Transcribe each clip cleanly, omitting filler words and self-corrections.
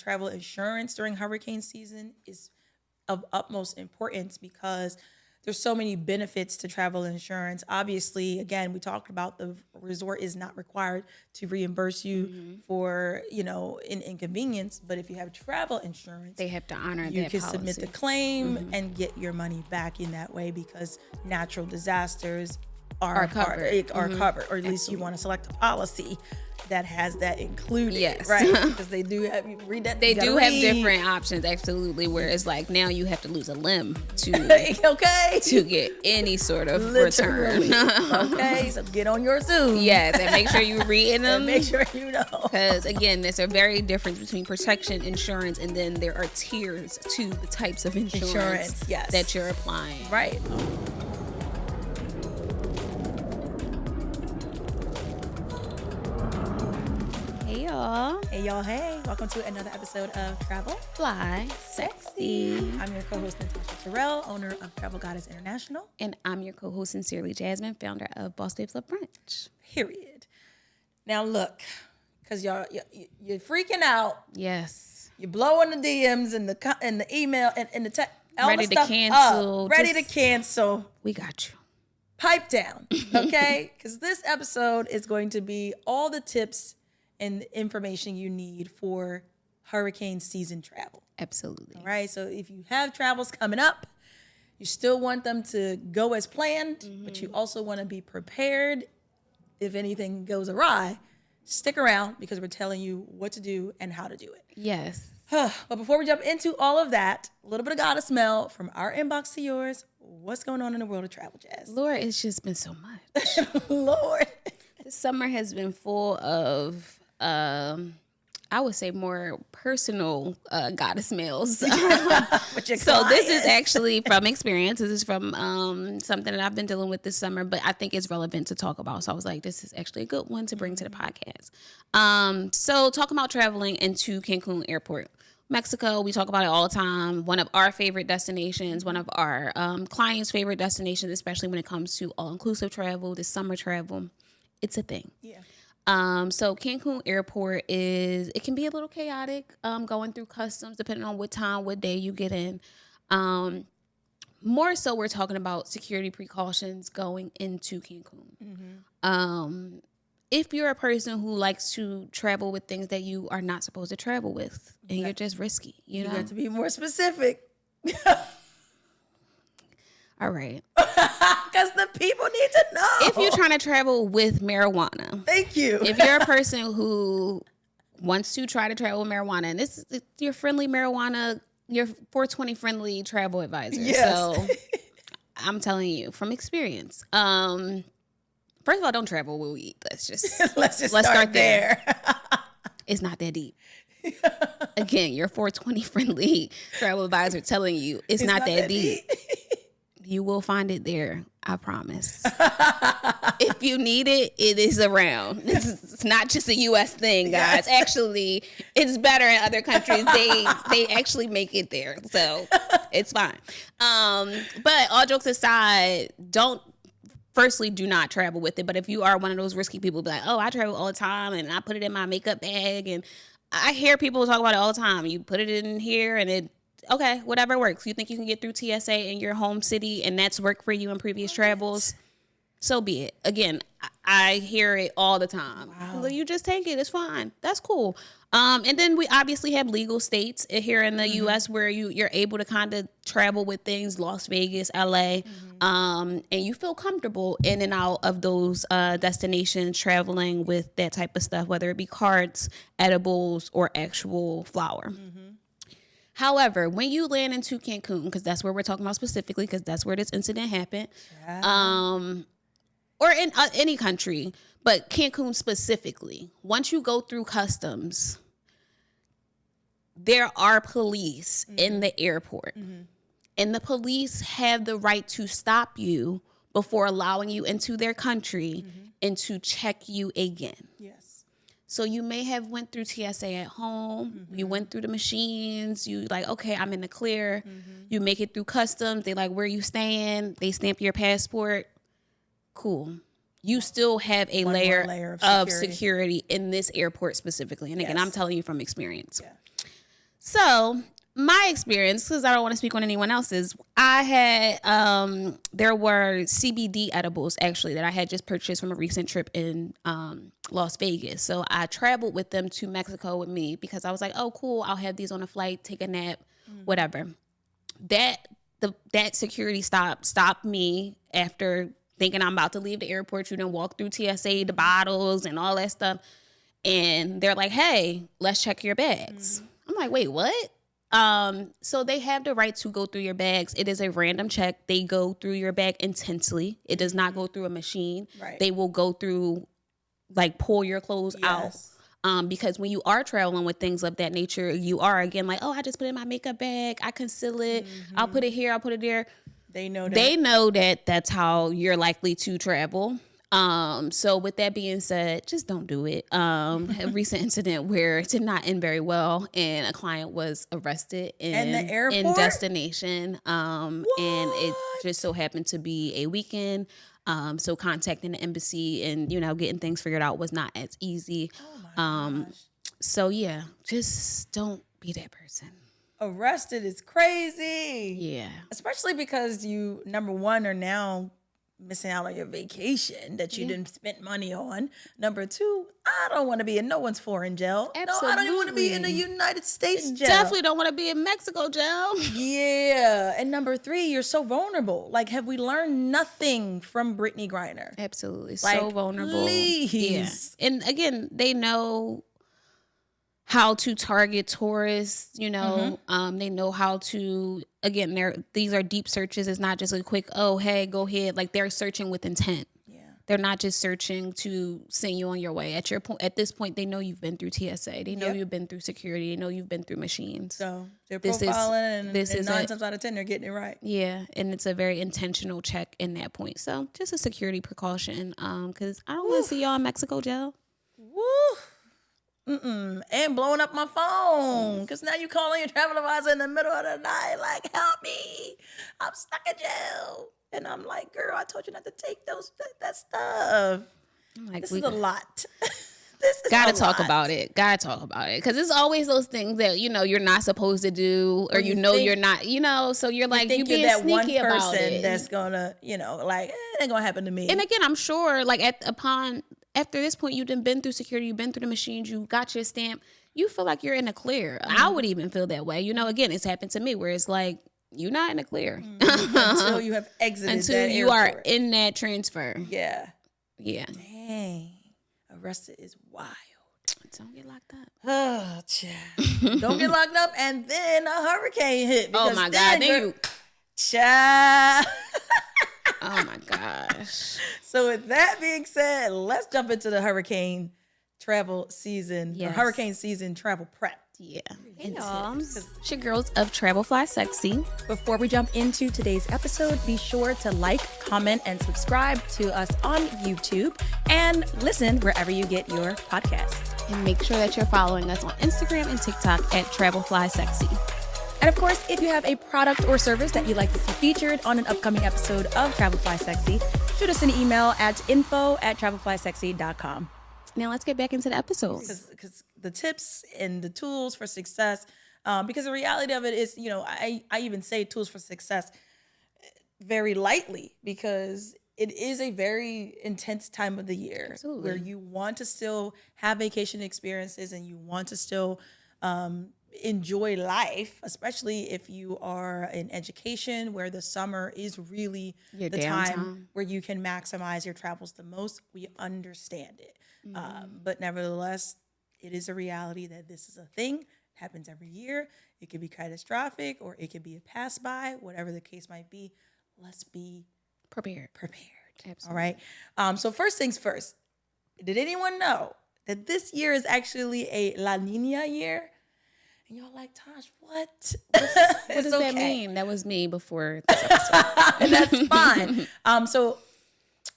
travel insurance during hurricane season is of utmost importance because there's so many benefits to travel insurance. Obviously, again, we talked about the resort is not required to reimburse you for, an inconvenience. But if you have travel insurance, they have to honor that policy. You can submit the claim and get your money back in that way because natural disasters are covered. Or at least you want to select a policy that has that included. Yes. Right? Because they do have, you read that. They do have different options, absolutely, where it's like now you have to lose a limb to to get any sort of return. Okay, so get on your Zoom. Yes, and make sure you're reading them. And make sure you know. Because again, there's a very difference between protection insurance and then there are tiers to the types of insurance that you're applying. Right. Hey y'all. Hey y'all, hey. Welcome to another episode of Travel Fly Sexy. I'm your co-host 𝗕𝗏𝒂𝒗𝒆𝒍 𝑮𝒐𝒅𝒂𝒂𝒄, owner of 𝗕𝗿𝒂𝒂𝒄 International. And I'm your co-host sincerely Jasmine, founder of Boss Babes Love Brunch. Period. Now look, because you're freaking out. Yes. You're blowing the DMs and the email and the text. Ready to cancel. Ready to cancel. We got you. Pipe down, okay? Because this episode is going to be all the tips and the information you need for hurricane season travel. Absolutely. All right, so if you have travels coming up, you still want them to go as planned, but you also want to be prepared if anything goes awry. Stick around because we're telling you what to do and how to do it. Yes. But before we jump into all of that, a little bit of gotta smell from our inbox to yours. What's going on in the world of travel, Jazz? Lord, it's just been so much. Lord. This summer has been full of, I would say, more personal goddess smells. So this is actually from experience. This is from something that I've been dealing with this summer, but I think it's relevant to talk about. So I was like, this is actually a good one to bring to the podcast. So talking about traveling into Cancun Airport. Mexico, we talk about it all the time. One of our favorite destinations, one of our clients' favorite destinations, especially when it comes to all-inclusive travel, this summer travel. It's a thing. Yeah. So Cancun Airport it can be a little chaotic going through customs, depending on what time, what day you get in. More so, we're talking about security precautions going into Cancun. If you're a person who likes to travel with things that you are not supposed to travel with, and you're just risky, you know? You got to be more specific. All right. Because the people need to know. If you're trying to travel with marijuana. Thank you. If you're a person who wants to try to travel with marijuana, and this is your friendly marijuana, your 420 friendly travel advisor. Yes. So I'm telling you from experience. First of all, don't travel with weed. Let's start there. It's not that deep. Again, your 420 friendly travel advisor telling you it's not that deep. You will find it there. I promise. If you need it, it is around. It's not just a U.S. thing, guys. Yes. Actually, it's better in other countries. They actually make it there, so it's fine. But all jokes aside, Firstly, do not travel with it. But if you are one of those risky people, be like, oh, I travel all the time and I put it in my makeup bag. And I hear people talk about it all the time. You put it in here and okay, whatever works. You think you can get through TSA in your home city and that's worked for you in previous travels? So be it. Again, I hear it all the time. Wow. You just take it. It's fine. That's cool. And then we obviously have legal states here in the U.S. where you're able to kind of travel with things, Las Vegas, L.A., and you feel comfortable in and out of those destinations traveling with that type of stuff, whether it be carts, edibles, or actual flour. However, when you land into Cancun, because that's where we're talking about specifically, because that's where this incident happened, or in any country, but Cancun specifically, once you go through customs, there are police in the airport. And the police have the right to stop you before allowing you into their country and to check you again. Yes. So you may have went through TSA at home. You went through the machines. You like, okay, I'm in the clear. You make it through customs. They like, where you staying? They stamp your passport. Cool. You still have a layer of security in this airport specifically. And again, I'm telling you from experience. Yeah. So my experience, because I don't want to speak on anyone else's, I had, there were CBD edibles actually that I had just purchased from a recent trip in Las Vegas. So I traveled with them to Mexico with me because I was like, oh, cool, I'll have these on a flight, take a nap, whatever. That security stopped me after thinking I'm about to leave the airport. You done walk through TSA, the bottles and all that stuff. And they're like, hey, let's check your bags. I'm like, wait, what? So they have the right to go through your bags. It is a random check. They go through your bag intensely. It does not go through a machine. Right. They will go through, like, pull your clothes out. Because when you are traveling with things of that nature, you are, again, like, oh, I just put it in my makeup bag. I conceal it. I'll put it here. I'll put it there. They know that that's how you're likely to travel. So with that being said, just don't do it. A recent incident where it did not end very well, and a client was arrested in the airport? In destination. And it just so happened to be a weekend. So contacting the embassy and, getting things figured out was not as easy. Oh my gosh. So yeah, just don't be that person. Arrested is crazy. Yeah. Especially because you, number one, are now missing out on your vacation that you didn't spend money on. Number two, I don't want to be in no one's foreign jail. Absolutely. No, I don't even want to be in the United States jail. Definitely don't want to be in Mexico jail. Yeah. And number three, you're so vulnerable. Like, have we learned nothing from Brittany Griner? Absolutely. Like, so vulnerable. Please. Yeah. And again, they know how to target tourists, they know how to, again, these are deep searches. It's not just a quick, oh, hey, go ahead. Like, they're searching with intent. Yeah. They're not just searching to send you on your way. At this point, they know you've been through TSA. They know you've been through security. They know you've been through machines. So they're profiling, and 9 times out of 10, they're getting it right. Yeah, and it's a very intentional check in that point. So just a security precaution, because I don't want to see y'all in Mexico jail. Woo! And blowing up my phone, because now you calling your travel advisor in the middle of the night, like, help me, I'm stuck in jail. And I'm like, girl, I told you not to take that stuff. Like, this is a lot. This is gotta talk about it. Because it's always those things that, you're not supposed to do, or you're not, so you're like, you being that sneaky one person about it. That's gonna, like, it ain't gonna happen to me. And again, I'm sure, like, after this point, you've been through security, you've been through the machines, you got your stamp, you feel like you're in the clear. I would even feel that way. Again, it's happened to me where it's like, you're not in the clear. Until you have exited Until that you airport. are in that transfer. Yeah. Yeah. Dang. Arrested is wild. Don't get locked up. Oh, child. Don't get locked up, and then a hurricane hit. Oh, my God. Then you... Child. Oh, my gosh. So with that being said, let's jump into the hurricane travel season, or hurricane season travel prep. Yeah. Hey, y'all. It's your girls of 𝗵𝒂𝒂. Before we jump into today's episode, be sure to like, comment, and subscribe to us on YouTube and listen wherever you get your podcasts. And make sure that you're following us on Instagram and TikTok at 𝗵𝒂𝒂𝒂. And of course, if you have a product or service that you'd like to see featured on an upcoming episode of 𝗵𝒂𝒂𝒂, shoot us an email at info@𝗵𝒂𝒂𝒂.com. Now let's get back into the episode. Because the tips and the tools for success, because the reality of it is, I even say tools for success very lightly, because it is a very intense time of the year. Absolutely. Where you want to still have vacation experiences and you want to still enjoy life, especially if you are in education, where the summer is really the time where you can maximize your travels the most. We understand it. But nevertheless, it is a reality that this is a thing. It happens every year. It could be catastrophic, or it could be a pass by, whatever the case might be. Let's be prepared. Absolutely. All right. So first things first, did anyone know that this year is actually a La Nina year? And y'all like, Tosh, what? What does that mean? That was me before this episode. And that's fine. So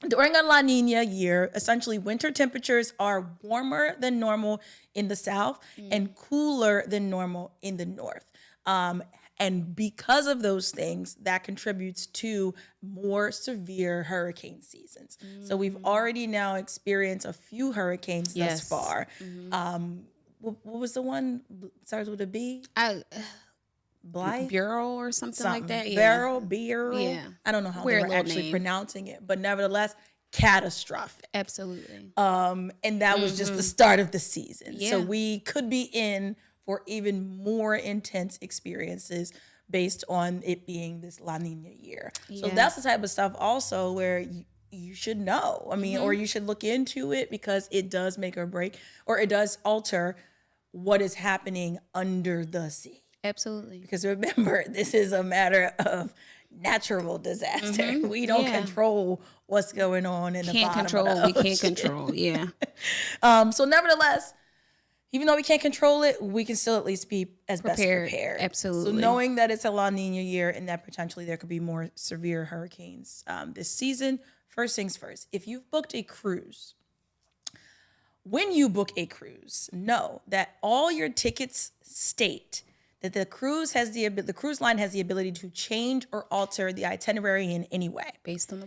during a La Nina year, essentially winter temperatures are warmer than normal in the south and cooler than normal in the north. And because of those things, that contributes to more severe hurricane seasons. So we've already now experienced a few hurricanes thus far. what was the one? Starts with a B? Blythe? Bureau or something like that. Yeah. Beryl. Yeah. I don't know how they were actually pronouncing it, but nevertheless, catastrophic. Absolutely. And that was just the start of the season. Yeah. So we could be in for even more intense experiences based on it being this La Nina year. So that's the type of stuff also where you should know. I mean, or you should look into it because it does make or break, or it does alter what is happening under the sea. Absolutely. Because remember, this is a matter of natural disaster. We don't control what's going on in the bottom of the ocean. We can't control, yeah. So nevertheless, even though we can't control it, we can still at least be best prepared. Absolutely. So knowing that it's a La Nina year and that potentially there could be more severe hurricanes this season, first things first, if you've booked a cruise, when you book a cruise, know that all your tickets state that the cruise line has the ability to change or alter the itinerary in any way. Based on the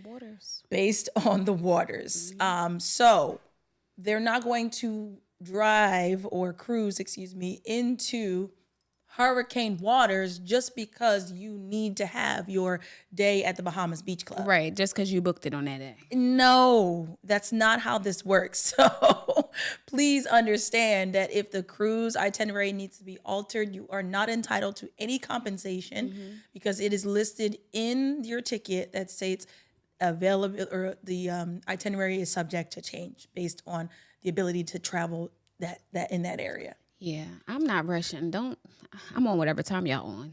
waters. So they're not going to drive or cruise, into hurricane waters just because you need to have your day at the Bahamas Beach Club. Right, just because you booked it on that day. No, that's not how this works. So please understand that if the cruise itinerary needs to be altered, you are not entitled to any compensation because it is listed in your ticket that states available, or the itinerary is subject to change based on the ability to travel that in that area. Yeah, I'm not rushing. I'm on whatever time y'all on.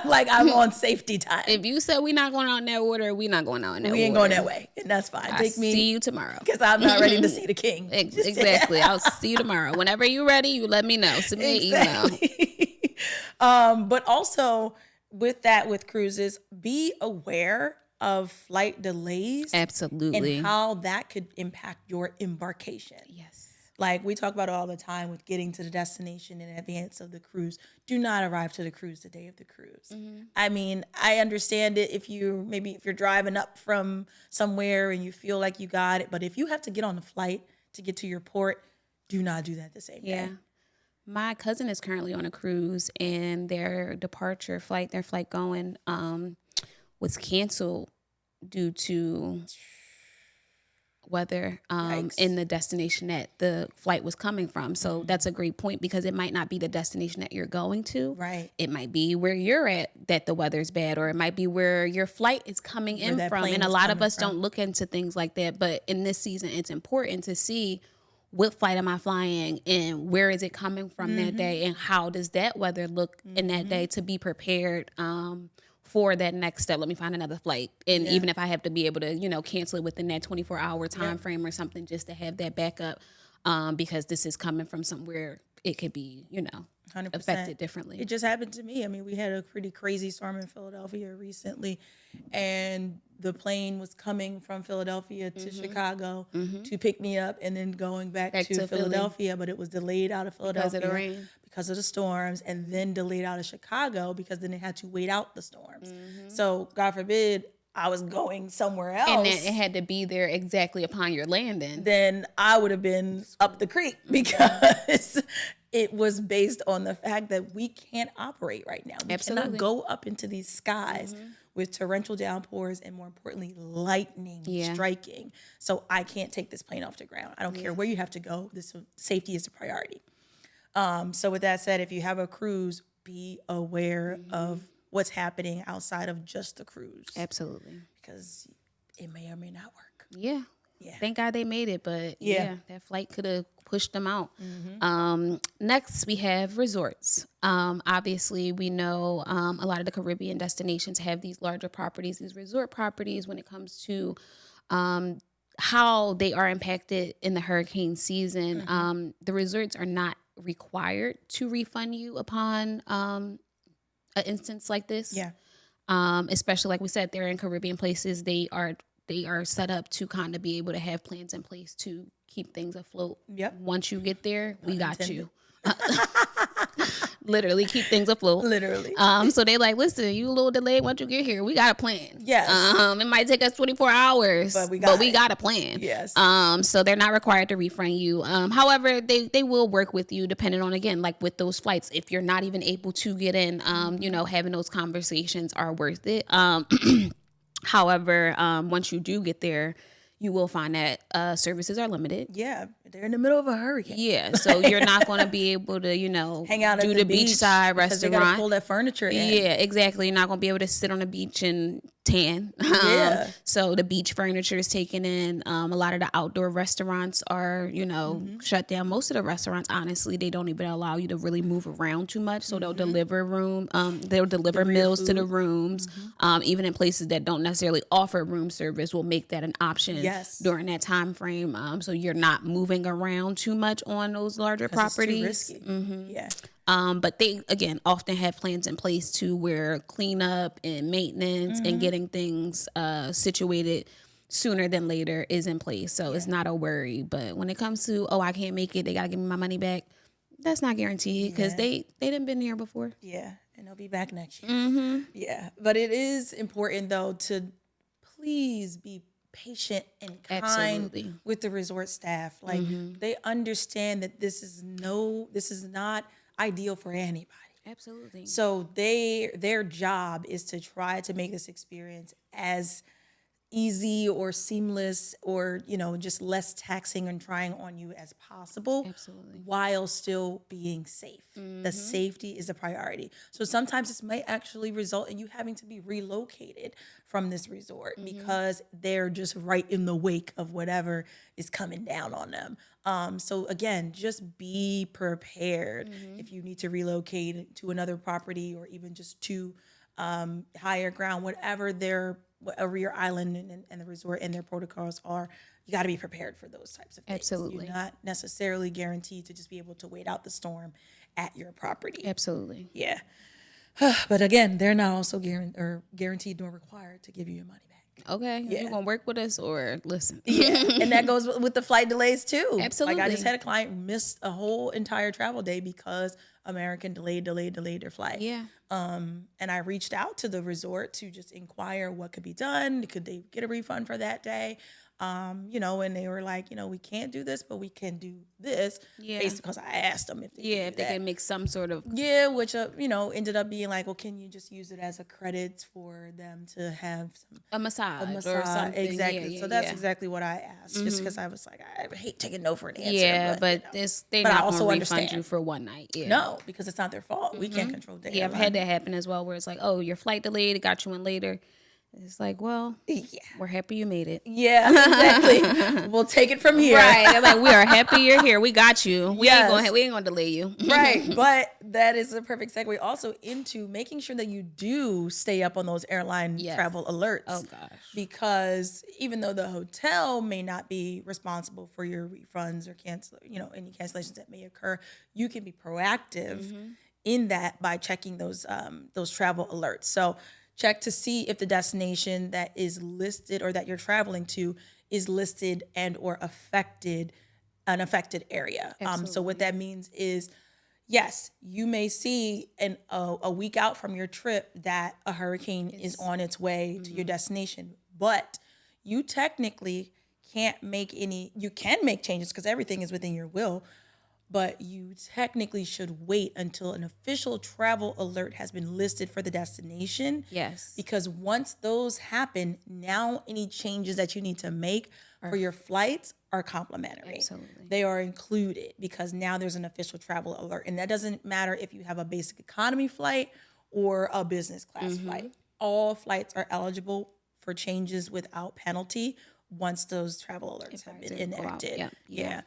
Like I'm on safety time. If you said we're not going out in that water, we're not going out in that water. We ain't going that way, and that's fine. See you tomorrow. Because I'm not ready to see the king. Exactly. I'll see you tomorrow. Whenever you're ready, you let me know. Send me an email. But also with cruises, be aware of flight delays. Absolutely. And how that could impact your embarkation. Yes. Like we talk about all the time with getting to the destination in advance of the cruise. Do not arrive to the cruise the day of the cruise. I mean, I understand it if you're driving up from somewhere and you feel like you got it. But if you have to get on the flight to get to your port, do not do that the same day. My cousin is currently on a cruise and their flight going was canceled due to weather in the destination that the flight was coming from. So that's a great point because it might not be the destination that you're going to. Right. It might be where you're at that the weather's bad, or it might be where your flight is coming in from. And a lot of us don't look into things like that. But in this season, it's important to see what flight am I flying and where is it coming from that day, and how does that weather look in that day to be prepared for that next step. Let me find another flight. And even if I have to be able to, cancel it within that 24-hour time frame or something, just to have that backup, because this is coming from somewhere it could be, 100%. Affected differently. It just happened to me. I mean, we had a pretty crazy storm in Philadelphia recently, and the plane was coming from Philadelphia to Chicago to pick me up and then going back to Philadelphia, but it was delayed out of Philadelphia because of the rain, because of the storms, and then delayed out of Chicago because then they had to wait out the storms. So God forbid I was going somewhere else, and then it had to be there exactly upon your landing, then I would have been up the creek because it was based on the fact that we can't operate right now. We cannot go up into these skies with torrential downpours and, more importantly, lightning striking. So I can't take this plane off the ground. I don't care where you have to go. Safety is a priority. So with that said, if you have a cruise, be aware of what's happening outside of just the cruise. Absolutely. Because it may or may not work. Yeah. Thank God they made it, but that flight could have pushed them out. Next, we have resorts. Obviously, we know a lot of the Caribbean destinations have these larger properties, these resort properties, when it comes to how they are impacted in the hurricane season. The resorts are not required to refund you upon an instance like this. Especially, like we said, they're in Caribbean places. They are set up to kind of be able to have plans in place to keep things afloat. Once you get there, we got you. Literally keep things afloat. Literally. So they like, listen, you a little delayed once you get here. We got a plan. Yes. It might take us 24 hours, but we got a plan. Yes. So they're not required to refund you. However, they will work with you depending on, again, like with those flights. If you're not even able to get in, you know, having those conversations are worth it. However, once you do get there, you will find that services are limited. Yeah, they're in the middle of a hurricane. Yeah, so you're not going to be able to, you know, hang out do at the beach beachside restaurant. They got to pull that furniture in. Yeah, exactly. You're not going to be able to sit on the beach and tan. Yeah. So the beach furniture is taken in. A lot of the outdoor restaurants are, you know, shut down. Most of the restaurants, honestly, they don't even allow you to really move around too much. So they'll deliver they'll deliver meals to the rooms. Even in places that don't necessarily offer room service, will make that an option during that time frame. So you're not moving around too much on those larger properties. It's too risky. Yeah. But they, again, often have plans in place to where cleanup and maintenance and getting things situated sooner than later is in place. So it's not a worry. But when it comes to, I can't make it, they got to give me my money back, that's not guaranteed because they done been here before. Yeah, and they'll be back next year. Yeah, but it is important, though, to please be patient and kind with the resort staff. Like, they understand that this is not ideal for anybody. Absolutely. So their job is to try to make this experience as easy or seamless or, you know, just less taxing and trying on you as possible. Absolutely. While still being safe. The safety is a priority. So sometimes this might actually result in you having to be relocated from this resort because they're just right in the wake of whatever is coming down on them. So again, just be prepared if you need to relocate to another property or even just to higher ground, whatever your island and the resort and their protocols are. You got to be prepared for those types of things. Absolutely. You're not necessarily guaranteed to just be able to wait out the storm at your property. Absolutely. Yeah. But again, they're not also guaranteed nor required to give you your money back. Okay. Yeah. You going to work with us or listen? Yeah. And that goes with the flight delays too. Absolutely. Like I just had a client miss a whole entire travel day because American delayed their flight. Yeah. And I reached out to the resort to just inquire what could be done. Could they get a refund for that day? You know, and they were like, you know, we can't do this, but we can do this. Yeah. Based because I asked them if they can make some sort of. Yeah, which, you know, ended up being like, well, can you just use it as a credit for them to have a massage or something? Exactly. Yeah, so that's exactly what I asked, just because I was like, I hate taking no for an answer. Yeah, but you know. they're not going to refund you for one night. Yeah. No, because it's not their fault. We can't control the I've had that happen as well, where it's like, oh, your flight delayed, it got you in later. It's like, well, we're happy you made it. Yeah, exactly. We'll take it from here. Right. They're like, we are happy you're here. We got you. We ain't going to delay you. Right. But that is a perfect segue also into making sure that you do stay up on those airline travel alerts. Oh, gosh. Because even though the hotel may not be responsible for your refunds or any cancellations that may occur, you can be proactive in that by checking those travel alerts. So check to see if the destination that is listed or that you're traveling to is listed and or an affected area. So what that means is, yes, you may see a week out from your trip that a hurricane is on its way to your destination, but you technically can't make you can make changes because everything is within your will, but you technically should wait until an official travel alert has been listed for the destination. Yes. Because once those happen, now any changes that you need to make for your flights are complimentary. Absolutely. They are included because now there's an official travel alert. And that doesn't matter if you have a basic economy flight or a business class flight. All flights are eligible for changes without penalty once those travel alerts have been enacted. Yeah.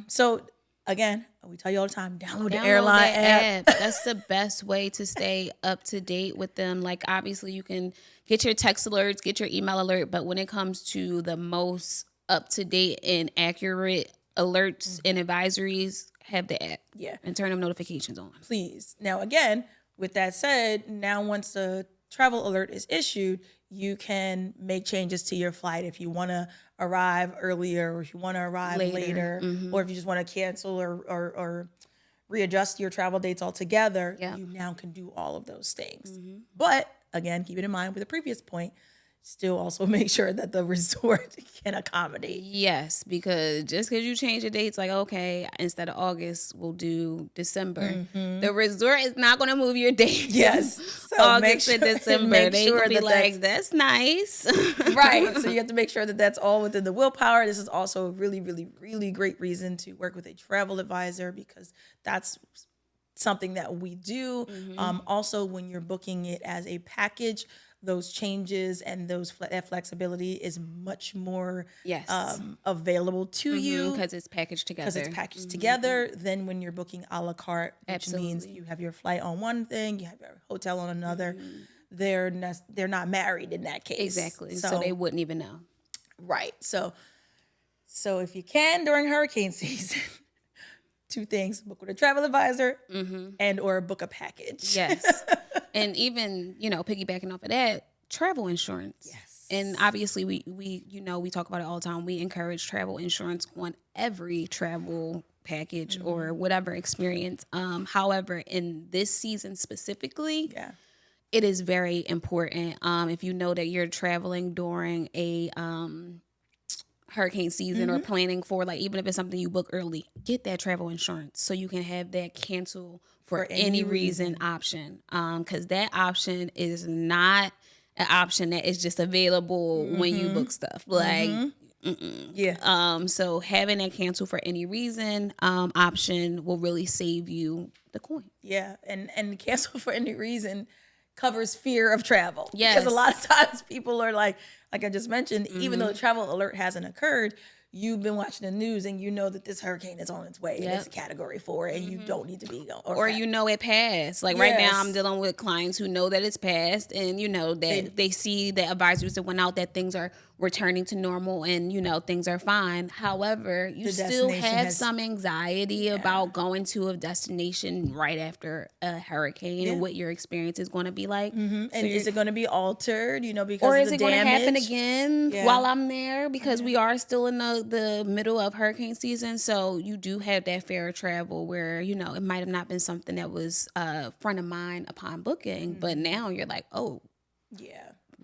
So again, we tell you all the time, download the airline app. That's the best way to stay up to date with them. Like, obviously, you can get your text alerts, get your email alert, but when it comes to the most up to date and accurate alerts and advisories, have the app. Yeah. And turn them notifications on. Please. Now, again, with that said, now once the travel alert is issued, you can make changes to your flight if you want to arrive earlier or if you want to arrive later or if you just want to cancel or readjust your travel dates altogether, Yep. you now can do all of those things. But again, keep it in mind with the previous point, still also make sure that the resort can accommodate. Yes, because just because you change the dates, like, okay, instead of August, we'll do December. The resort is not going to move your dates. Yes. So August and December. They sure can be that like, that's nice. Right. So you have to make sure that that's all within the willpower. This is also a really, really, really great reason to work with a travel advisor, because that's something that we do. Also, when you're booking it as a package, those changes and that flexibility is much more available to you because it's packaged together. than when you're booking a la carte, which means you have your flight on one thing, you have your hotel on another. They're not married in that case. Exactly. So they wouldn't even know. Right. So if you can during hurricane season, two things: book with a travel advisor and or book a package. Yes. And even, piggybacking off of that, travel insurance. Yes. And obviously we talk about it all the time. We encourage travel insurance on every travel package or whatever experience. However, in this season specifically, it is very important. If you know that you're traveling during a hurricane season or planning for, like, even if it's something you book early, get that travel insurance so you can have that cancel for any reason option. Because that option is not an option that is just available when you book stuff. Like, so having that cancel for any reason option will really save you the coin. Yeah, and cancel for any reason covers fear of travel. Yes. Because a lot of times people are like I just mentioned, even though the travel alert hasn't occurred, you've been watching the news and you know that this hurricane is on its way and it's a category 4 and you don't need to be going. Or it passed. Like right now I'm dealing with clients who know that it's passed and that they see the advisories that went out that things are returning to normal and things are fine. However, you still have some anxiety about going to a destination right after a hurricane and what your experience is going to be like. And is it going to be altered, because or of is the it going to happen damage? again while I'm there? Because we are still in the middle of hurricane season, so you do have that fear of travel where it might have not been something that was front of mind upon booking, but now you're like, oh,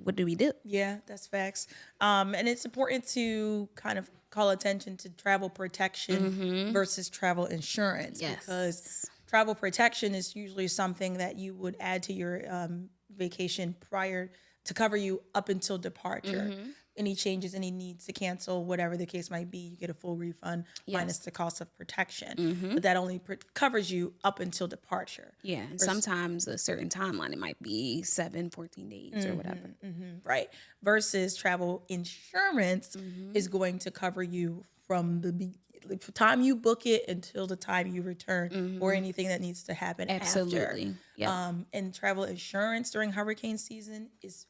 what do we do? Yeah, that's facts. And it's important to kind of call attention to travel protection versus travel insurance, because travel protection is usually something that you would add to your vacation prior to cover you up until departure. Any changes, any needs to cancel, whatever the case might be, you get a full refund minus the cost of protection. But that only covers you up until departure. Yeah, and sometimes a certain timeline, it might be 14 days or whatever. Right. Versus travel insurance is going to cover you from the time you book it until the time you return or anything that needs to happen Absolutely. after. And travel insurance during hurricane season is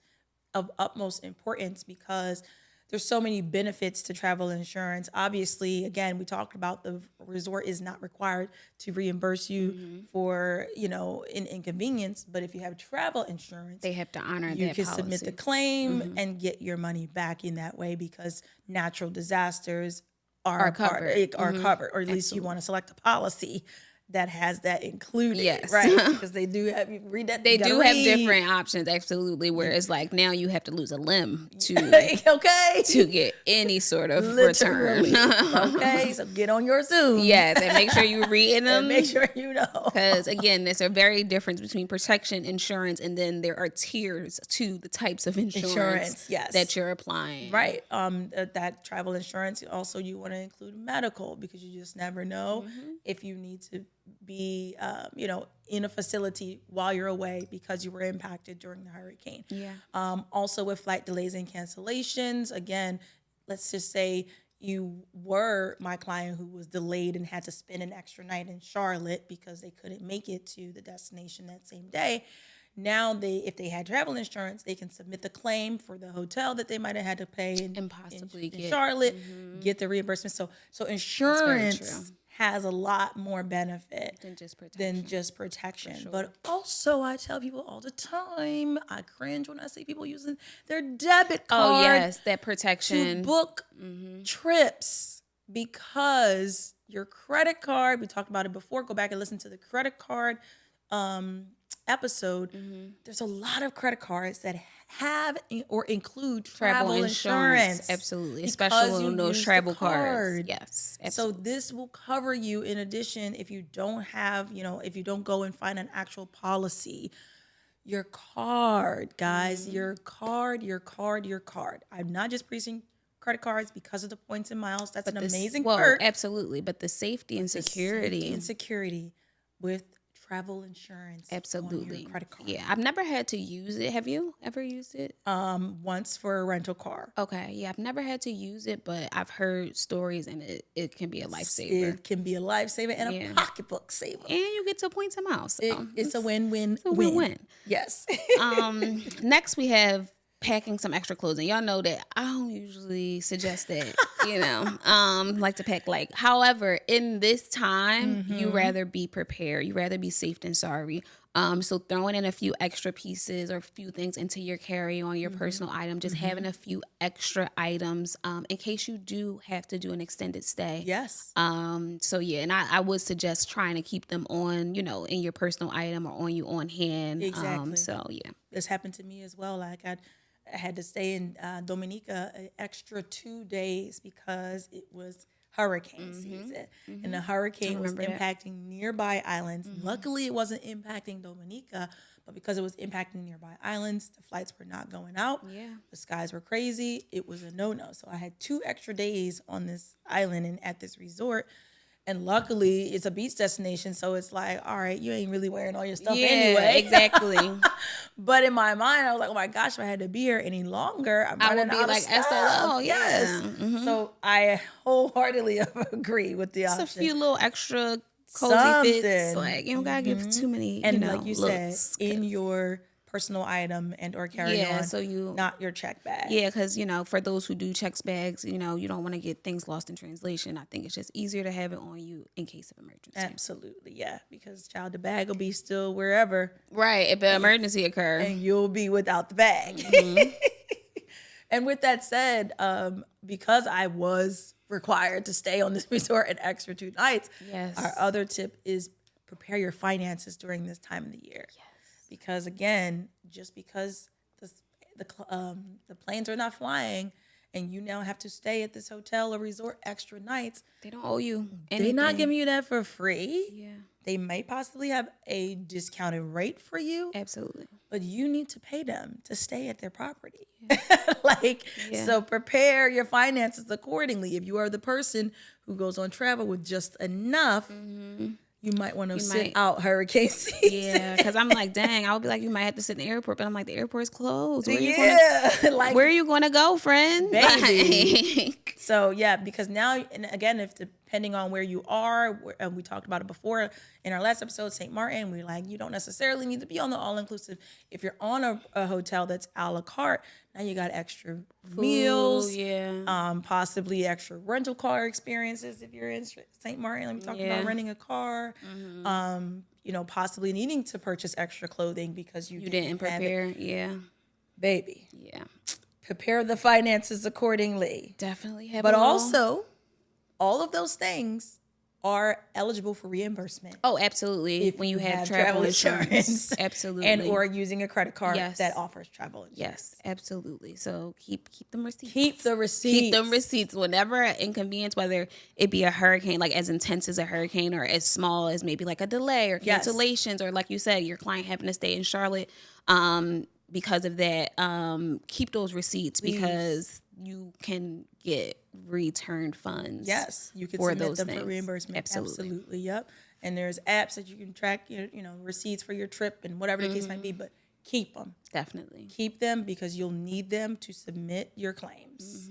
of utmost importance because there's so many benefits to travel insurance. Obviously, again, we talked about the resort is not required to reimburse you for, an inconvenience. But if you have travel insurance, they have to honor you that can policy. submit the claim and get your money back in that way, because natural disasters are covered. Or at least you want to select a policy that has that included, right? Because they do have, you read that. They do have different options, absolutely. Where it's like now you have to lose a limb to to get any sort of return. Okay, so get on your Zoom. Yes, and make sure you're reading them. And make sure you know. Because again, there's a very difference between protection insurance, and then there are tiers to the types of insurance that you're applying. Right. That travel insurance. Also, you want to include medical, because you just never know if you need to be, in a facility while you're away because you were impacted during the hurricane. Also with flight delays and cancellations, again, let's just say you were my client who was delayed and had to spend an extra night in Charlotte because they couldn't make it to the destination that same day. Now if they had travel insurance, they can submit the claim for the hotel that they might have had to pay and possibly in Charlotte, get the reimbursement. So insurance has a lot more benefit than just protection. Sure. But also, I tell people all the time, I cringe when I see people using their debit card. Oh yes, that protection to book trips. because your credit card, we talked about it before, go back and listen to the credit card episode. There's a lot of credit cards that have or include travel insurance. Absolutely. Especially on those travel cards. Yes. Absolutely. So this will cover you in addition if you don't have, if you don't go and find an actual policy. Your card, guys, your card. I'm not just preaching credit cards because of the points and miles. That's an amazing perk. Absolutely. But the safety and security with travel insurance. Absolutely. On your credit card. Yeah, I've never had to use it. Have you ever used it? Once for a rental car. Okay. Yeah, I've never had to use it, but I've heard stories and it can be a lifesaver. It can be a lifesaver and a pocketbook saver. And you get to points and miles. So it's a win-win. It's a win-win. Yes. Next we have packing some extra clothing. Y'all know that I don't usually suggest that, like to pack light. However, in this time, you rather be prepared. You rather be safe than sorry. So throwing in a few extra pieces or a few things into your carry-on, your personal item, just having a few extra items in case you do have to do an extended stay. Yes. So yeah, and I would suggest trying to keep them on, in your personal item or on you on hand. Exactly. So yeah. This happened to me as well. Like I had to stay in Dominica an extra 2 days because it was hurricane season. And the hurricane was impacting nearby islands. Luckily, it wasn't impacting Dominica, but because it was impacting nearby islands, the flights were not going out. Yeah. The skies were crazy. It was a no-no. So I had 2 extra days on this island and at this resort. And luckily, it's a beach destination, so it's like, all right, you ain't really wearing all your stuff anyway. Exactly. But in my mind, I was like, oh my gosh, if I had to be here any longer, I'm running out of stuff. SOL, yes. So I wholeheartedly agree with the option. Just a few little extra cozy fits. Like, you don't gotta give too many, and like you said, looks, in your personal item and or carry-on, so not your check bag. Yeah, because, for those who do check bags, you don't want to get things lost in translation. I think it's just easier to have it on you in case of emergency. Absolutely, yeah, because the bag will be still wherever. Right, if an emergency occurs. And you'll be without the bag. And with that said, because I was required to stay on this resort an extra 2 nights, our other tip is prepare your finances during this time of the year. Yes. Because again, just because the planes are not flying and you now have to stay at this hotel or resort extra nights, they don't owe you anything. They're not giving you that for free. Yeah. They may possibly have a discounted rate for you. Absolutely. But you need to pay them to stay at their property. Yeah. So prepare your finances accordingly. If you are the person who goes on travel with just enough, you might want to sit out hurricane season. Yeah, because I'm like, dang, I would be like, you might have to sit in the airport, but I'm like, the airport's closed. Where are you going to go, friend? Baby. So yeah, because now, and again, if depending on where you are, we talked about it before in our last episode, St. Martin, we're like, you don't necessarily need to be on the all-inclusive. If you're on a hotel that's a la carte, now you got extra meals, possibly extra rental car experiences if you're in St. Martin. Like we talked about renting a car, possibly needing to purchase extra clothing because you didn't prepare. Yeah. Baby. Yeah. Prepare the finances accordingly. Definitely have But also, all of those things are eligible for reimbursement. Oh, absolutely. When you have travel insurance. Absolutely. And or using a credit card that offers travel insurance. Yes, absolutely. So keep them receipts. Keep the receipts. Keep them receipts. Whenever inconvenience, whether it be a hurricane, like as intense as a hurricane, or as small as maybe like a delay or cancellations, or like you said, your client having to stay in Charlotte, because of that, keep those receipts. Please. Because you can get returned funds. Yes, you can for submit those them things. For reimbursement. Absolutely. Yep. And there's apps that you can track your, receipts for your trip and whatever the case might be. But keep them. Definitely. Keep them because you'll need them to submit your claims.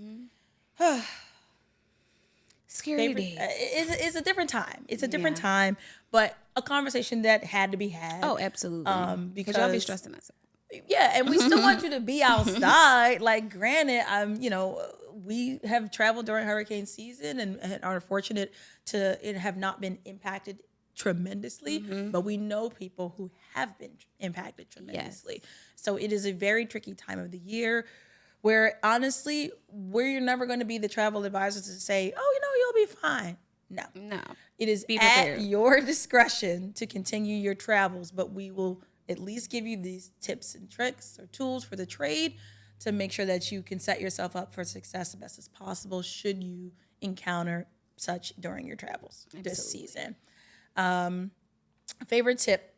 Scary days. It's a different time. It's a different time, but a conversation that had to be had. Oh, absolutely. Because y'all be stressing us. Yeah, and we still want you to be outside. Like, granted, we have traveled during hurricane season and are fortunate to have not been impacted tremendously, but we know people who have been impacted tremendously. Yes. So it is a very tricky time of the year. where honestly, you're never going to be the travel advisor to say, oh, you'll be fine. No. It is at your discretion to continue your travels, but we will at least give you these tips and tricks or tools for the trade to make sure that you can set yourself up for success the best as possible should you encounter such during your travels this season. Favorite tip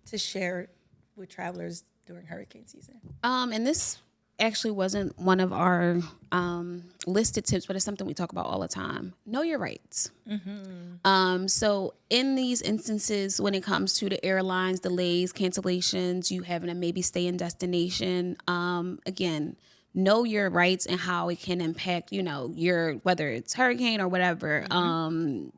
to share with travelers during hurricane season? And this actually wasn't one of our listed tips, but it's something we talk about all the time. Know your rights. So in these instances, when it comes to the airlines, delays, cancellations, you having to maybe stay in destination, again, know your rights and how it can impact, your, whether it's hurricane or whatever,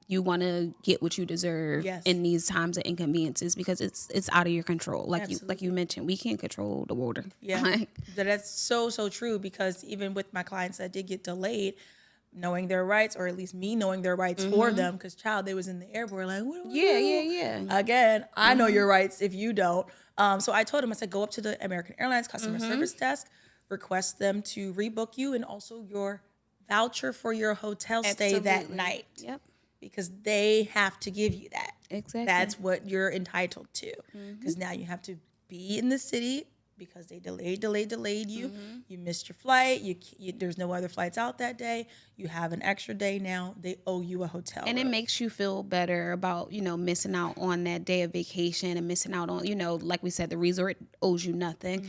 you want to get what you deserve in these times of inconveniences because it's out of your control. Like you mentioned, we can't control the water. Yeah, that's so true because even with my clients that did get delayed, knowing their rights, or at least me knowing their rights for them, because they was in the airport like, what do we do? Again, I know your rights if you don't. So I told him, I said, go up to the American Airlines customer service desk, request them to rebook you and also your voucher for your hotel stay that night. Yep. Because they have to give you that. Exactly. That's what you're entitled to. Because now you have to be in the city because they delayed you. You missed your flight. There's no other flights out that day. You have an extra day now. They owe you a hotel room. It makes you feel better about, missing out on that day of vacation and missing out on, like we said, the resort owes you nothing.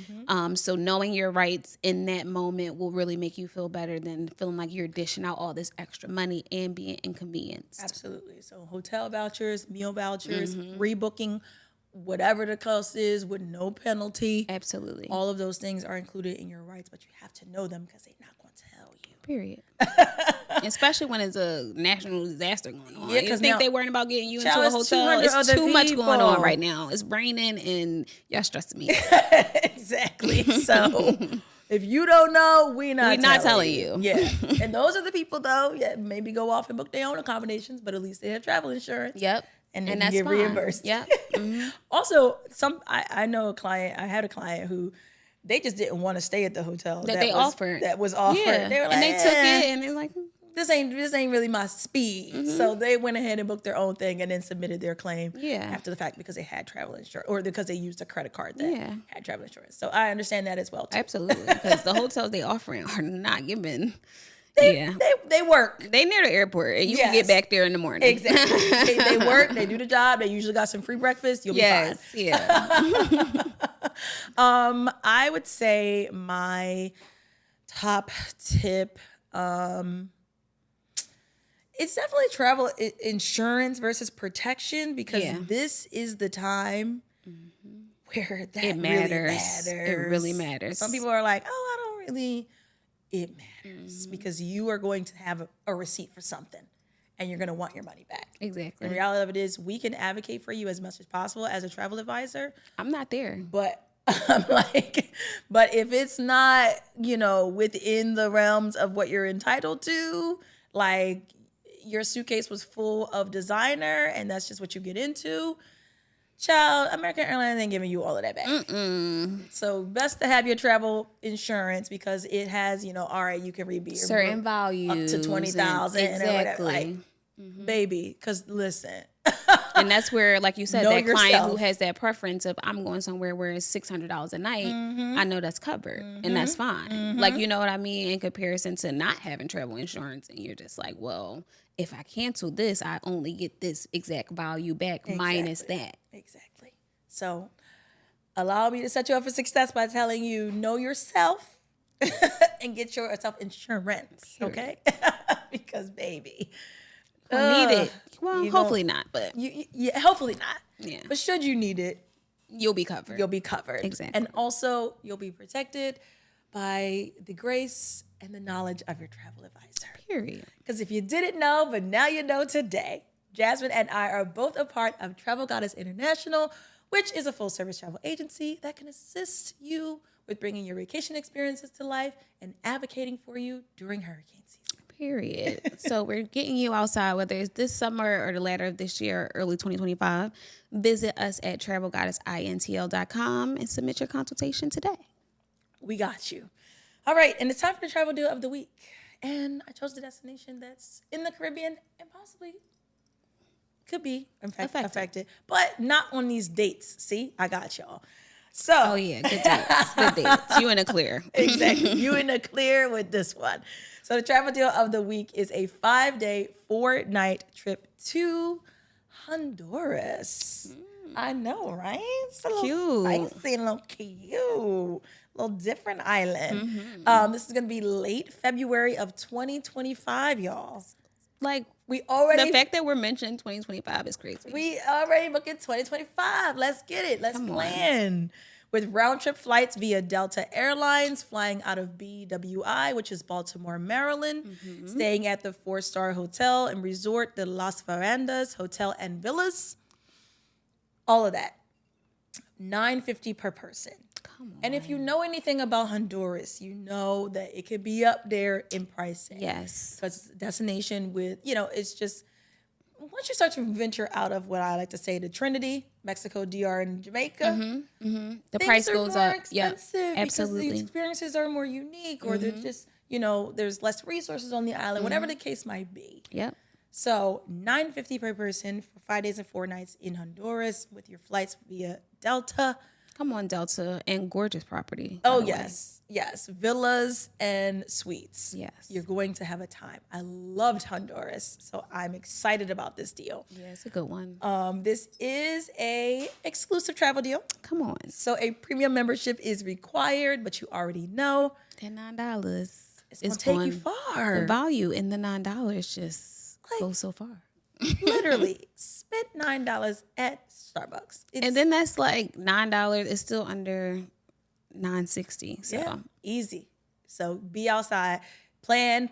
So knowing your rights in that moment will really make you feel better than feeling like you're dishing out all this extra money and being inconvenienced. Absolutely. So hotel vouchers, meal vouchers, rebooking, whatever the cost is with no penalty. Absolutely. All of those things are included in your rights, but you have to know them because they're not going to tell you. Period. Especially when it's a national disaster going on. Yeah, you think they're worrying about getting you into a hotel. It's too much going on right now. It's raining and y'all stressing me. Exactly. So if you don't know, we're not telling you. Yeah. And those are the people though, maybe go off and book their own accommodations, but at least they have travel insurance. Yep. And that's get reimbursed. Yeah. Also, I know a client. I had a client who they just didn't want to stay at the hotel that was offered. Yeah. They were like, and they took it, and they're like, this ain't really my speed. So they went ahead and booked their own thing and then submitted their claim after the fact because they had travel insurance or because they used a credit card that had travel insurance. So I understand that as well too. Absolutely, because the hotels they offering are not giving. They work. They near the airport, and you can get back there in the morning. Exactly. they work. They do the job. They usually got some free breakfast. You'll be fine. Yeah. I would say my top tip. It's definitely travel insurance versus protection because this is the time where that it matters. Really matters. It really matters. Some people are like, oh, I don't really. It matters because you are going to have a receipt for something and you're going to want your money back. Exactly. The reality of it is we can advocate for you as much as possible as a travel advisor. I'm not there. But I'm like, but if it's not, within the realms of what you're entitled to, like your suitcase was full of designer and that's just what you get into, child, American Airlines ain't giving you all of that back. So best to have your travel insurance because it has, all right, you can read certain values up to 20,000 exactly. or whatever. Like, baby, because listen. And that's where, like you said, know that yourself. client who has that preference of I'm going somewhere where it's $600 a night, I know that's covered and that's fine. Like, you know what I mean? In comparison to not having travel insurance and you're just like, well, if I cancel this, I only get this exact value back minus that. Exactly. So allow me to set you up for success by telling you, know yourself and get yourself insurance, okay? Because, baby. Need it. Well, hopefully not, but. Hopefully not. Yeah. But should you need it, you'll be covered. You'll be covered. Exactly. And also, you'll be protected by the grace and the knowledge of your travel advisor. Period. Because if you didn't know, but now you know today, Jasmine and I are both a part of Travel Goddess International, which is a full-service travel agency that can assist you with bringing your vacation experiences to life and advocating for you during hurricane season. Period. So we're getting you outside, whether it's this summer or the latter of this year or early 2025. Visit us at travelgoddessintl.com and submit your consultation today. We got you. All right, and it's time for the travel deal of the week. And I chose the destination that's in the Caribbean and possibly could be affected, but not on these dates. See, I got y'all. So, oh yeah, good dates, good dates. You in the clear. Exactly, you in the clear with this one. So the travel deal of the week is a 5-day, 4-night trip to Honduras. I know, right? It's a little cute, spicy, a little cute, a little different island. This is gonna be late February of 2025, y'all. Like we already, the fact that we're mentioning 2025 is crazy. We already booking 2025. Let's get it. Let's plan. With round trip flights via Delta Airlines, flying out of BWI, which is Baltimore, Maryland, staying at the 4-star hotel and resort, the Las Verandas Hotel and Villas. All of that. $950 per person. Come on. And if you know anything about Honduras, you know that it could be up there in pricing. Yes. Because it's a destination with, it's just, once you start to venture out of what I like to say, the Trinity, Mexico, DR, and Jamaica, the price goes up. Yeah, absolutely. Because the experiences are more unique, or they're just, there's less resources on the island, whatever the case might be. Yep. So $950 per person for 5 days and 4 nights in Honduras with your flights via Delta. Come on, Delta, and gorgeous property. Oh, yes. Yes. Villas and suites. Yes. You're going to have a time. I loved Honduras, so I'm excited about this deal. Yeah, it's a good one. This is a exclusive travel deal. Come on. So a premium membership is required, but you already know. That $9 it's going to take you far. The value in the $9 just goes so far. Literally, spent $9 at Starbucks. And then that's like $9. It's still under $9.60. So yeah, easy. So be outside, plan,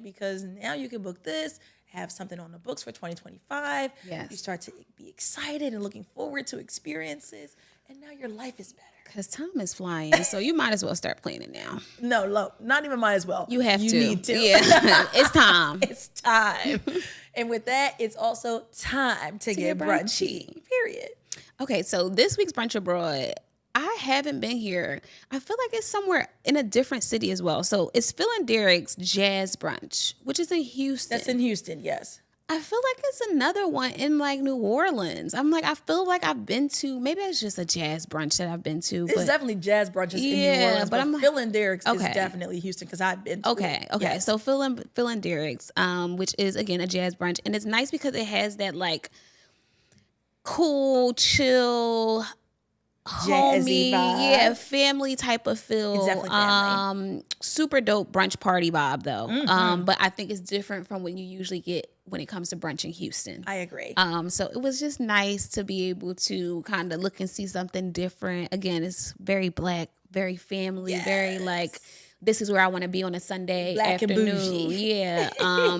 because now you can book this, have something on the books for 2025. Yes. You start to be excited and looking forward to experiences, and now your life is better. Because time is flying, so you might as well start planning now. No, not even might as well. You have to. You need to. Yeah, it's time. It's time. And with that, it's also time to get brunchy. Period. Okay, so this week's Brunch Abroad, I haven't been here. I feel like it's somewhere in a different city as well. So it's Phil and Derek's Jazz Brunch, which is in Houston. That's in Houston, yes. I feel like it's another one in like New Orleans. I feel like I've been to, maybe it's just a jazz brunch that I've been to. It's definitely jazz brunches in New Orleans, but Phil and Derek's is definitely Houston because I've been to it. Okay. Yes. So Phil and Derek's, which is again a jazz brunch, and it's nice because it has that like cool, chill, jazzy vibe. Family type of feel. It's definitely family. Super dope brunch party vibe though. But I think it's different from what you usually get when it comes to brunch in Houston. I agree. So it was just nice to be able to kind of look and see something different. Again, it's very Black, very family, very like, this is where I want to be on a Sunday Black afternoon. and bougie. Yeah.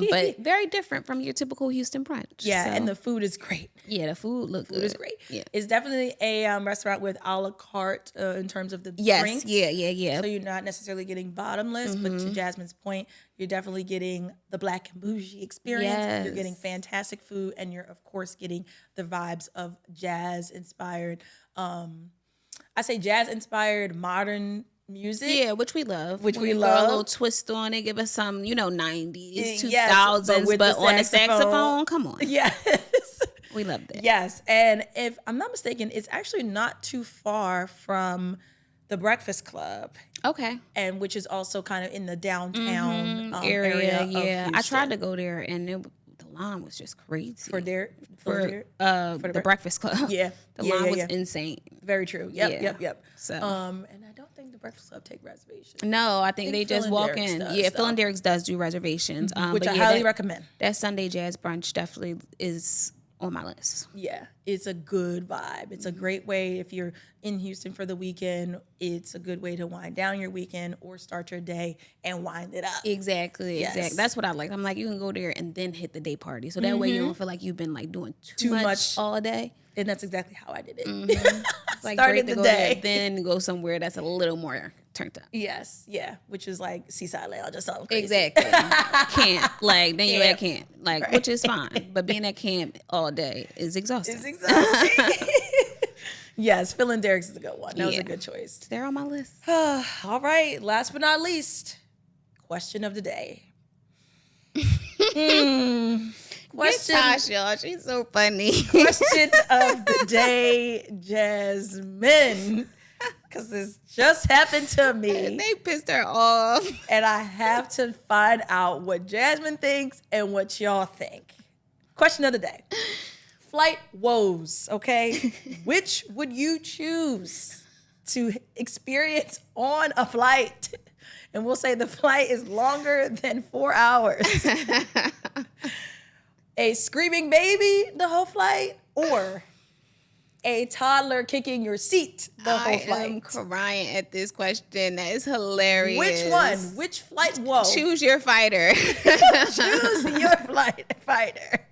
But very different from your typical Houston brunch. Yeah, so, and the food is great. Yeah, the food good. Food is great. Yeah. It's definitely a restaurant with a la carte in terms of the drinks. Yeah. So you're not necessarily getting bottomless, but to Jasmine's point, you're definitely getting the Black and bougie experience. Yes. You're getting fantastic food, and you're of course getting the vibes of jazz inspired. I say jazz inspired modern music. Yeah, which we love. Which we throw love. a little twist on it, give us some, 90s, 2000s, Yes, but on the saxophone. Come on. Yes. We love that. Yes. And if I'm not mistaken, it's actually not too far from the Breakfast Club. Okay. And which is also kind of in the downtown area. of Yeah. I Houston. tried to go there and the line was just crazy. For the Breakfast Club. Yeah. The line was insane. Very true. Yep. So and I don't think the Breakfast Club take reservations. no, I think they just Phil and walk Derek's in. does, Yeah, though. Phil and Derek's does do reservations. Which but I highly recommend. That Sunday jazz brunch definitely is on my list. Yeah, it's a good vibe. It's a great way if you're in Houston for the weekend. It's a good way to wind down your weekend or start your day and wind it up. Exactly. That's what I like. I'm like, you can go there and then hit the day party. So that way you don't feel like you've been like doing too much all day. And that's exactly how I did it. It's like Started great to the go day. there, then go somewhere that's a little more turned up. Yes, yeah, which is like Seaside Lounge or something crazy. Exactly. Camp. Like, then you at camp. Like, Right. which is fine. But being at camp all day is exhausting. It's exhausting. Yes, Phil and Derek's is a good one. That was a good choice. They're on my list. All right. Last but not least, question of the day. Question, y'all. She's so funny. Question of the day, Jasmine. Because this just happened to me. They pissed her off. And I have to find out what Jasmine thinks and what y'all think. Question of the day. Flight woes, okay? Which would you choose to experience on a flight? And we'll say the flight is longer than 4 hours. A screaming baby the whole flight, or a toddler kicking your seat the whole flight? I am crying at this question. That is hilarious. Which one? Which flight woe? Choose your fighter. Choose your fighter.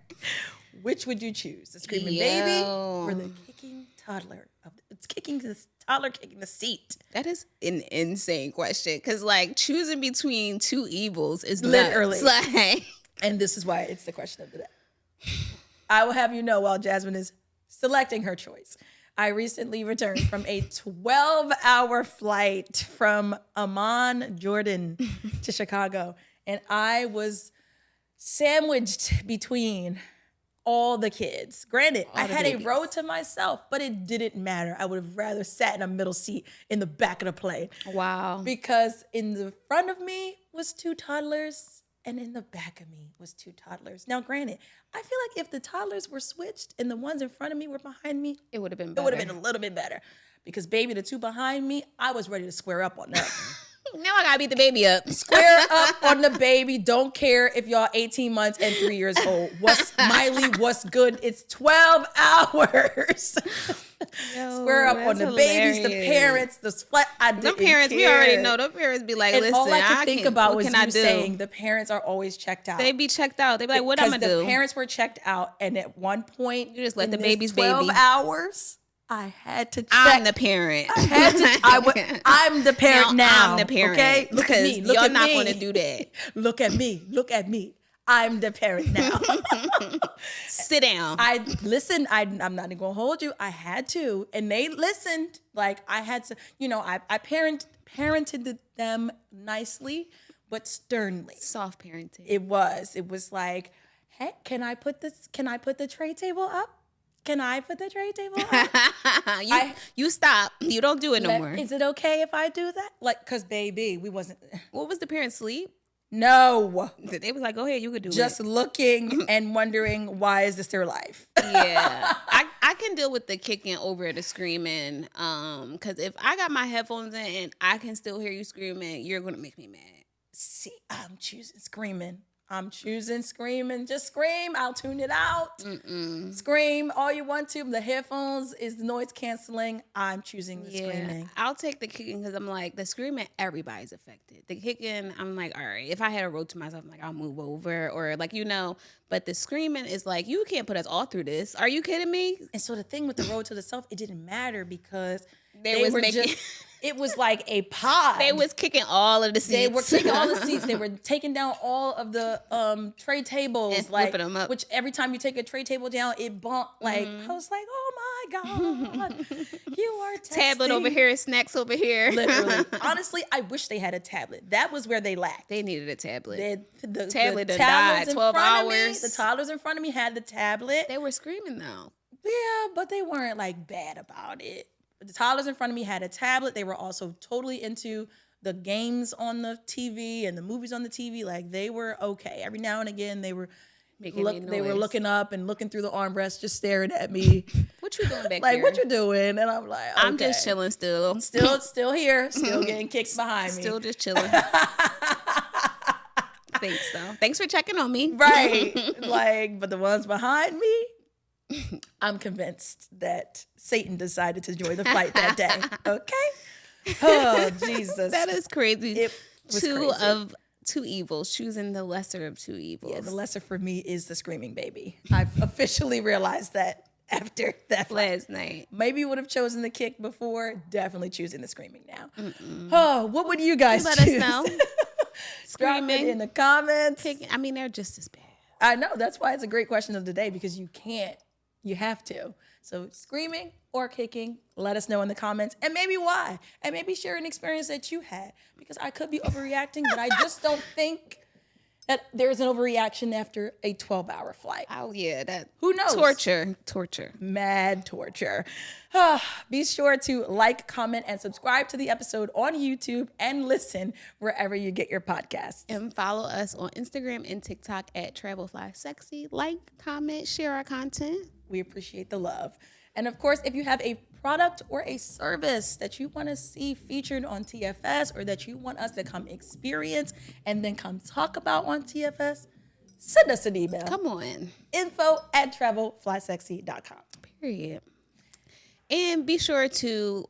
Which would you choose? The screaming baby or the kicking toddler? It's kicking the toddler kicking the seat. That is an insane question. Because like choosing between two evils is literally like. And this is why it's the question of the day. I will have you know while Jasmine is selecting her choice. I recently returned from a 12-hour flight from Amman, Jordan to Chicago. And I was sandwiched between all the kids. Granted, I had a row to myself, but it didn't matter. I would have rather sat in a middle seat in the back of the plane. Wow. Because in the front of me was 2 toddlers. And in the back of me was 2 toddlers. Now, granted, I feel like if the toddlers were switched and the ones in front of me were behind me, it would have been better. It would have been a little bit better. Because, baby, the 2 behind me, I was ready to square up on them. Now I gotta beat the baby up. Square up on the baby. Don't care if y'all 18 months and 3 years old. What's Miley? What's good? It's 12 hours. Square up on the hilarious. babies, the parents, the flat. Them parents, we already know. Them parents be like, and listen, all I could think about was you do? saying the parents are always checked out. They be checked out. They be like, what I'm gonna do? The parents were checked out, and at one point, you just let the baby's 12 hours. I had to check. I'm the parent. I had to. I'm the parent now. I'm the parent. Okay? Look at me. Look y'all at not me. going to do that. Look at me. Look at me. I'm the parent now. Sit down. I listened. I'm not even going to hold you. I had to. And they listened. Like, I had to, I parented them nicely, but sternly. Soft parenting. It was like, hey, can I put the tray table up? Can I put the tray table up? You stop. You don't do it no more. Is it okay if I do that? Like, because baby, we wasn't. What was the parents sleep? No. They was like, go ahead, you could do it. Just looking and wondering, why is this their life? Yeah. I can deal with the kicking over the screaming. Because if I got my headphones in and I can still hear you screaming, you're going to make me mad. See, I'm choosing screaming. Just scream. I'll tune it out. Mm-mm. Scream all you want to. The headphones is the noise canceling. I'm choosing the screaming. I'll take the kicking because I'm like, the screaming, everybody's affected. The kicking, I'm like, all right, if I had a road to myself, I'm like, I'll move over or like, but the screaming is like, you can't put us all through this. Are you kidding me? And so the thing with the road to the self, it didn't matter because it was like a pod. They was kicking all of the seats. They were kicking all the seats. They were taking down all of the tray tables. And flipping them up. Which every time you take a tray table down, it bumped. Like, I was like, oh my God. You are testing. Tablet over here, snacks over here. Literally. Honestly, I wish they had a tablet. That was where they lacked. They needed a tablet. The tablet died 12 hours. The toddlers in front of me had the tablet. They were screaming though. Yeah, but they weren't like bad about it. The toddlers in front of me had a tablet. They were also totally into the games on the TV and the movies on the TV. Like, they were okay. Every now and again, they were looking up and looking through the armrest, just staring at me. What you doing back like, here? What you doing? And I'm like, okay. I'm just chilling still. Still here. Still getting kicked behind me. Still just chilling. Thanks, though. Thanks for checking on me. Right. But the ones behind me, I'm convinced that Satan decided to join the fight that day. Okay? Oh, Jesus. That is crazy. It was crazy. Two evils, choosing the lesser of two evils. Yeah, the lesser for me is the screaming baby. I've officially realized that after that last night. Maybe would have chosen the kick before. Definitely choosing the screaming now. Oh, what would you guys choose? Let us know. Screaming. Drop it in the comments. I mean, they're just as bad. I know. That's why it's a great question of the day, because you have to. So screaming or kicking, let us know in the comments, and maybe why, and maybe share an experience that you had, because I could be overreacting, but I just don't think that there's an overreaction after a 12-hour flight. Oh yeah, that who knows? Torture, mad torture. Be sure to like, comment, and subscribe to the episode on YouTube and listen wherever you get your podcasts. And follow us on Instagram and TikTok at 𝗕𝗏𝗪𝗂𝒂𝒃. Like, comment, share our content. We appreciate the love. And of course, if you have a product or a service that you want to see featured on TFS, or that you want us to come experience and then come talk about on TFS, send us an email. Come on. info@travelflysexy.com. Period. And be sure to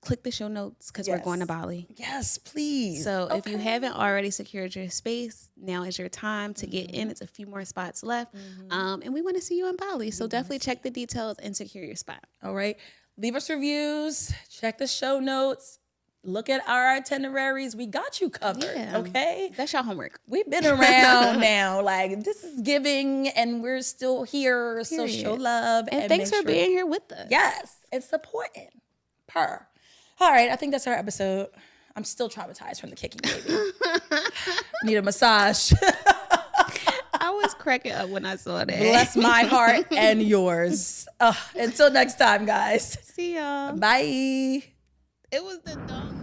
click the show notes, because we're going to Bali. Yes, please. So if you haven't already secured your space, now is your time to get in. It's a few more spots left. And we want to see you in Bali. So definitely check the details and secure your spot. All right. Leave us reviews. Check the show notes. Look at our itineraries. We got you covered. Yeah. Okay. That's your homework. We've been around now. Like, this is giving, and we're still here. So show love. And thanks for being here with us. Yes. It's supporting. All right, I think that's our episode. I'm still traumatized from the kicking, baby. Need a massage. I was cracking up when I saw that. Bless my heart and yours. Until next time, guys. See y'all. Bye. It was the dog.